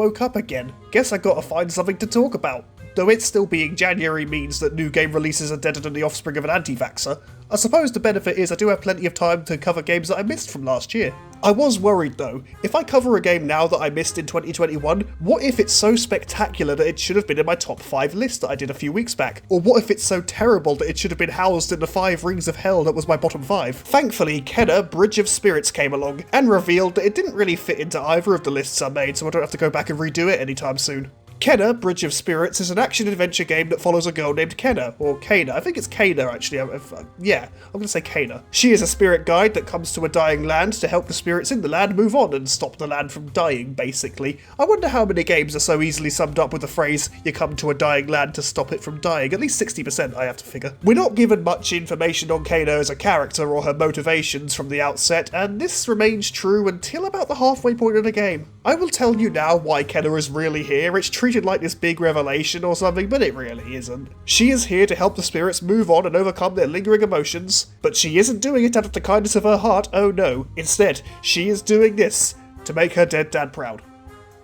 woke up again. Guess I gotta find something to talk about. Though it still being January means that new game releases are deader than the offspring of an anti-vaxxer, I suppose the benefit is I do have plenty of time to cover games that I missed from last year. I was worried though, if I cover a game now that I missed in 2021, what if it's so spectacular that it should have been in my top 5 list that I did a few weeks back? Or what if it's so terrible that it should have been housed in the 5 rings of hell that was my bottom 5? Thankfully, Kenna, Bridge of Spirits came along and revealed that it didn't really fit into either of the lists I made, so I don't have to go back and redo it anytime soon. Kenna, Bridge of Spirits is an action-adventure game that follows a girl named Kenna, or Kana. I think it's Kana, actually. I'm going to say Kana. She is a spirit guide that comes to a dying land to help the spirits in the land move on and stop the land from dying, basically. I wonder how many games are so easily summed up with the phrase, you come to a dying land to stop it from dying. At least 60%, I have to figure. We're not given much information on Kana as a character or her motivations from the outset, and this remains true until about the halfway point of the game. I will tell you now why Kenna is really here. It's treated like this big revelation or something, but it really isn't. She is here to help the spirits move on and overcome their lingering emotions, but she isn't doing it out of the kindness of her heart, oh no. Instead, she is doing this to make her dead dad proud.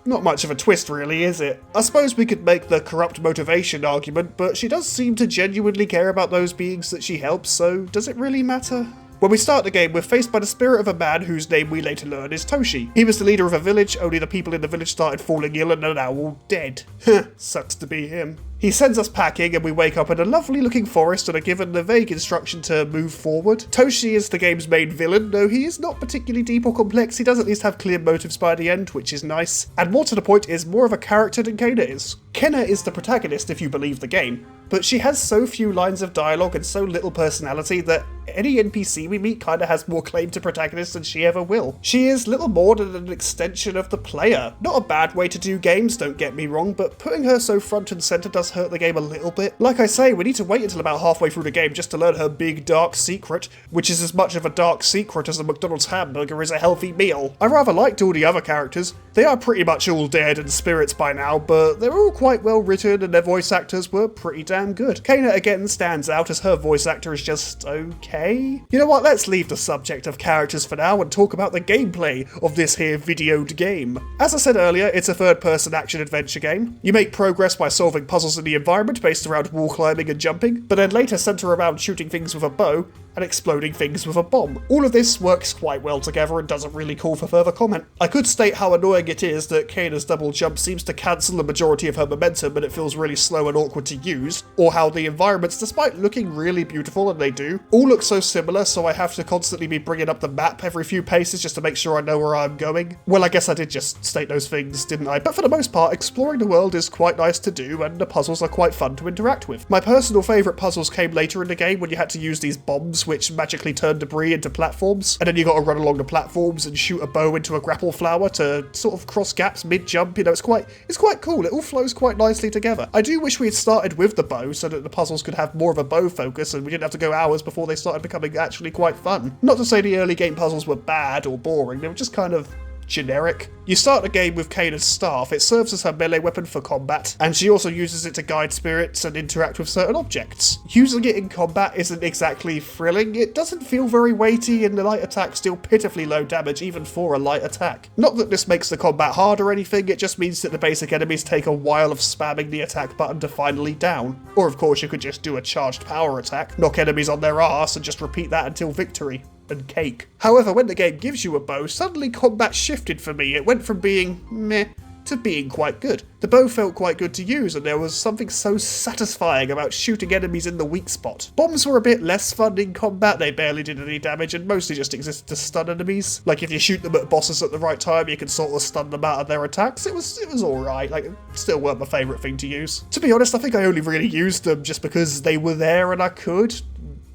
Not much of a twist really, is it? I suppose we could make the corrupt motivation argument, but she does seem to genuinely care about those beings that she helps, so does it really matter? When we start the game, we're faced by the spirit of a man whose name we later learn is Toshi. He was the leader of a village, only the people in the village started falling ill and are now all dead. Sucks to be him. He sends us packing and we wake up in a lovely looking forest and are given the vague instruction to move forward. Toshi is the game's main villain, though he is not particularly deep or complex. He does at least have clear motives by the end, which is nice. And more to the point, is more of a character than Kana is. Kenna is the protagonist if you believe the game, but she has so few lines of dialogue and so little personality that any NPC we meet kinda has more claim to protagonist than she ever will. She is little more than an extension of the player. Not a bad way to do games, don't get me wrong, but putting her so front and centre does hurt the game a little bit. Like I say, we need to wait until about halfway through the game just to learn her big dark secret, which is as much of a dark secret as a McDonald's hamburger is a healthy meal. I rather liked all the other characters. They are pretty much all dead and spirits by now, but they're all quite well written and their voice actors were pretty damn good. Kana again stands out as her voice actor is just okay. You know what, let's leave the subject of characters for now and talk about the gameplay of this here videoed game. As I said earlier, it's a third-person action-adventure game. You make progress by solving puzzles in the environment based around wall climbing and jumping, but then later centre around shooting things with a bow and exploding things with a bomb. All of this works quite well together and doesn't really call for further comment. I could state how annoying it is that Kana's double jump seems to cancel the majority of her momentum and it feels really slow and awkward to use, or how the environments, despite looking really beautiful, and they do, all look so similar, so I have to constantly be bringing up the map every few paces just to make sure I know where I'm going. Well, I guess I did just state those things, didn't I? But for the most part, exploring the world is quite nice to do, and the puzzles are quite fun to interact with. My personal favourite puzzles came later in the game when you had to use these bombs which magically turn debris into platforms, and then you got to run along the platforms and shoot a bow into a grapple flower to sort of cross gaps mid-jump. You know, it's quite cool. It all flows quite nicely together. I do wish we had started with the bow so that the puzzles could have more of a bow focus and we didn't have to go hours before they started becoming actually quite fun. Not to say the early game puzzles were bad or boring, they were just kind of generic. You start the game with Kana's staff. It serves as her melee weapon for combat, and she also uses it to guide spirits and interact with certain objects. Using it in combat isn't exactly thrilling. It doesn't feel very weighty, and the light attacks deal pitifully low damage even for a light attack. Not that this makes the combat hard or anything, it just means that the basic enemies take a while of spamming the attack button to finally down. Or of course you could just do a charged power attack, knock enemies on their arse and just repeat that until victory. And cake. However, when the game gives you a bow, suddenly combat shifted for me. It went from being meh to being quite good. The bow felt quite good to use, and there was something so satisfying about shooting enemies in the weak spot. Bombs were a bit less fun in combat. They barely did any damage and mostly just existed to stun enemies. Like if you shoot them at bosses at the right time, you can sort of stun them out of their attacks. It was alright. Like, it still weren't my favourite thing to use. To be honest, I think I only really used them just because they were there and I could.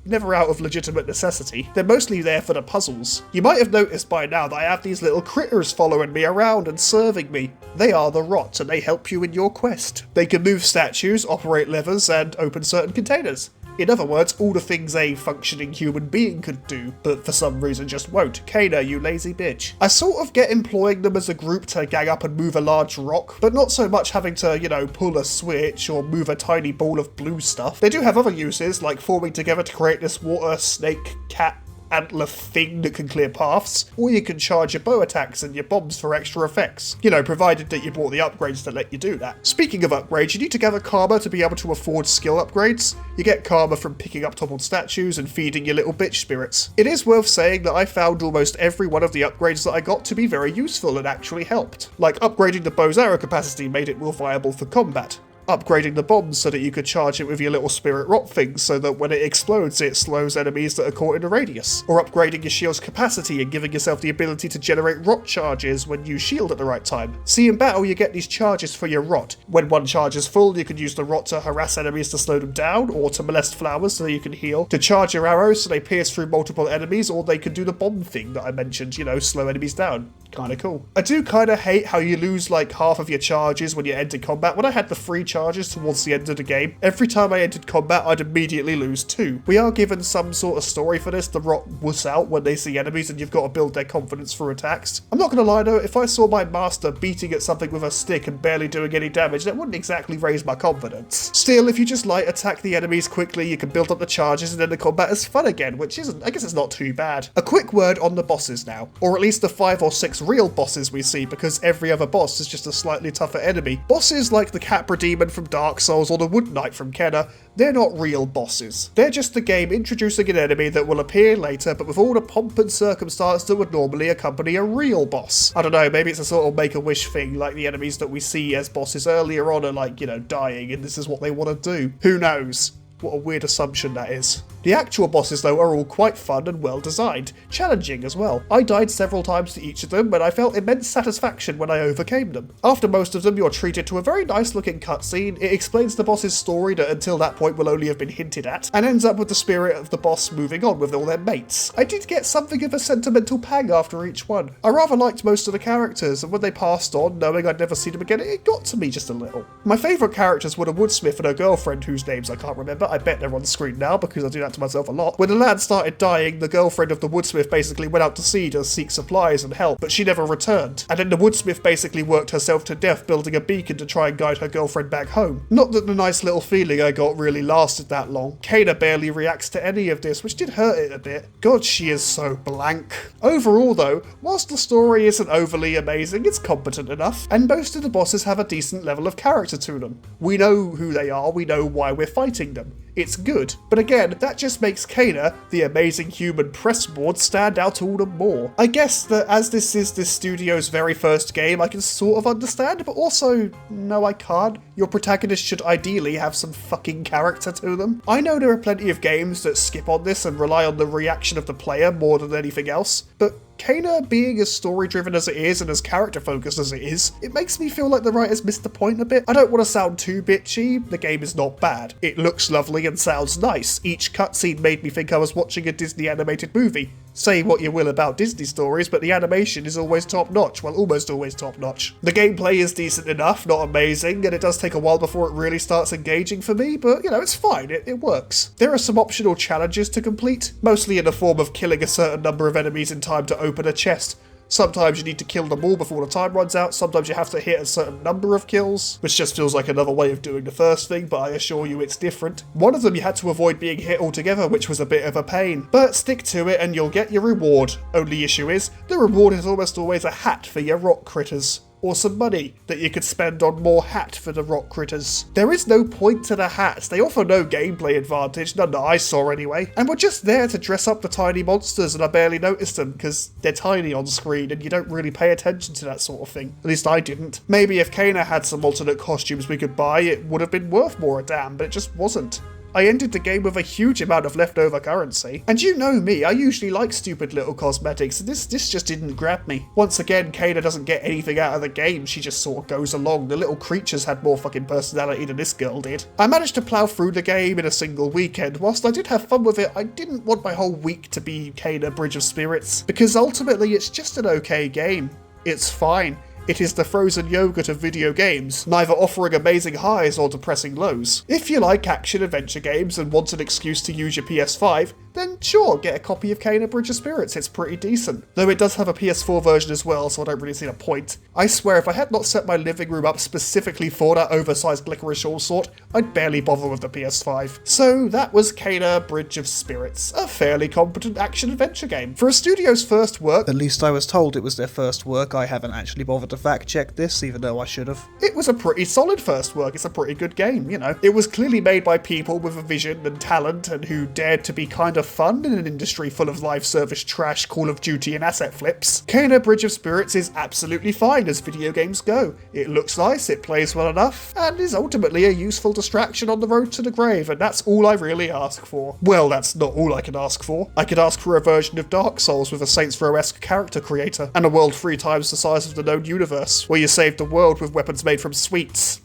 Never out of legitimate necessity. They're mostly there for the puzzles. You might have noticed by now that I have these little critters following me around and serving me. They are the rots and they help you in your quest. They can move statues, operate levers, and open certain containers. In other words, all the things a functioning human being could do, but for some reason just won't. Kana, you lazy bitch. I sort of get employing them as a group to gang up and move a large rock, but not so much having to, you know, pull a switch or move a tiny ball of blue stuff. They do have other uses, like forming together to create this water snake cat antler thing that can clear paths, or you can charge your bow attacks and your bombs for extra effects. You know, provided that you bought the upgrades that let you do that. Speaking of upgrades, you need to gather karma to be able to afford skill upgrades. You get karma from picking up toppled statues and feeding your little bitch spirits. It is worth saying that I found almost every one of the upgrades that I got to be very useful and actually helped. Like upgrading the bow's arrow capacity made it more viable for combat. Upgrading the bombs so that you could charge it with your little spirit rot things so that when it explodes it slows enemies that are caught in a radius. Or upgrading your shield's capacity and giving yourself the ability to generate rot charges when you shield at the right time. See, in battle you get these charges for your rot. When one charge is full, you can use the rot to harass enemies to slow them down, or to molest flowers so you can heal, to charge your arrows so they pierce through multiple enemies, or they can do the bomb thing that I mentioned, you know, slow enemies down. Kinda cool. I do kinda hate how you lose like half of your charges when you enter combat. When I had the free charges towards the end of the game, every time I entered combat I'd immediately lose 2. We are given some sort of story for this. The rot wuss out when they see enemies and you've got to build their confidence through attacks. I'm not gonna lie though, if I saw my master beating at something with a stick and barely doing any damage, that wouldn't exactly raise my confidence. Still, if you just light attack the enemies quickly, you can build up the charges and then the combat is fun again, which isn't, I guess it's not too bad. A quick word on the bosses now, or at least the 5 or 6 real bosses we see, because every other boss is just a slightly tougher enemy. Bosses like the Capra Demon from Dark Souls or the Wood Knight from Kenna, they're not real bosses. They're just the game introducing an enemy that will appear later, but with all the pomp and circumstance that would normally accompany a real boss. I don't know, maybe it's a sort of Make-A-Wish thing, like the enemies that we see as bosses earlier on are like, you know, dying and this is what they want to do. Who knows? What a weird assumption that is. The actual bosses though are all quite fun and well designed, challenging as well. I died several times to each of them, but I felt immense satisfaction when I overcame them. After most of them you're treated to a very nice looking cutscene. It explains the boss's story that until that point will only have been hinted at, and ends up with the spirit of the boss moving on with all their mates. I did get something of a sentimental pang after each one. I rather liked most of the characters, and when they passed on, knowing I'd never see them again, it got to me just a little. My favourite characters were the woodsmith and her girlfriend, whose names I can't remember. I bet they're on screen now because I do that to myself a lot. When the lad started dying, the girlfriend of the woodsmith basically went out to sea to seek supplies and help, but she never returned. And then the woodsmith basically worked herself to death building a beacon to try and guide her girlfriend back home. Not that the nice little feeling I got really lasted that long. Kana barely reacts to any of this, which did hurt it a bit. God, she is so blank. Overall though, whilst the story isn't overly amazing, it's competent enough, and most of the bosses have a decent level of character to them. We know who they are, we know why we're fighting them. It's good. But again, that just makes Kana, the amazing human press board, stand out all the more. I guess that as this is this studio's very first game, I can sort of understand, but also, no I can't. Your protagonist should ideally have some fucking character to them. I know there are plenty of games that skip on this and rely on the reaction of the player more than anything else, but Kana being as story-driven as it is and as character-focused as it is, it makes me feel like the writers missed the point a bit. I don't want to sound too bitchy, the game is not bad. It looks lovely and sounds nice. Each cutscene made me think I was watching a Disney animated movie. Say what you will about Disney stories, but the animation is always top-notch, well, almost always top-notch. The gameplay is decent enough, not amazing, and it does take a while before it really starts engaging for me, but, you know, it's fine, it works. There are some optional challenges to complete, mostly in the form of killing a certain number of enemies in time to open a chest. Sometimes you need to kill them all before the time runs out, sometimes you have to hit a certain number of kills, which just feels like another way of doing the first thing, but I assure you it's different. One of them you had to avoid being hit altogether, which was a bit of a pain. But stick to it and you'll get your reward. Only issue is, the reward is almost always a hat for your rock critters. Or some money that you could spend on more hat for the rock critters. There is no point to the hats, they offer no gameplay advantage, none that I saw anyway, and we're just there to dress up the tiny monsters and I barely noticed them because they're tiny on screen and you don't really pay attention to that sort of thing. At least I didn't. Maybe if Kana had some alternate costumes we could buy, it would have been worth more a damn, but it just wasn't. I ended the game with a huge amount of leftover currency. And you know me, I usually like stupid little cosmetics, and this just didn't grab me. Once again, Kana doesn't get anything out of the game, she just sort of goes along. The little creatures had more fucking personality than this girl did. I managed to plow through the game in a single weekend. Whilst I did have fun with it, I didn't want my whole week to be Kana Bridge of Spirits, because ultimately it's just an okay game. It's fine. It is the frozen yogurt of video games, neither offering amazing highs or depressing lows. If you like action-adventure games and want an excuse to use your PS5, then sure, get a copy of Kena Bridge of Spirits, it's pretty decent. Though it does have a PS4 version as well, so I don't really see the point. I swear if I had not set my living room up specifically for that oversized licorice all sort, I'd barely bother with the PS5. So that was Kena Bridge of Spirits, a fairly competent action-adventure game. For a studio's first work, at least I was told it was their first work, I haven't actually bothered to fact check this, even though I should have. It was a pretty solid first work, it's a pretty good game, you know. It was clearly made by people with a vision and talent and who dared to be kind of fun in an industry full of live service trash, Call of Duty and asset flips. Kena Bridge of Spirits is absolutely fine as video games go. It looks nice, it plays well enough, and is ultimately a useful distraction on the road to the grave, and that's all I really ask for. Well, that's not all I can ask for. I could ask for a version of Dark Souls with a Saints Row-esque character creator, and a world 3 times the size of the known universe, where you save the world with weapons made from sweets.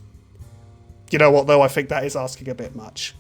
You know what though, I think that is asking a bit much.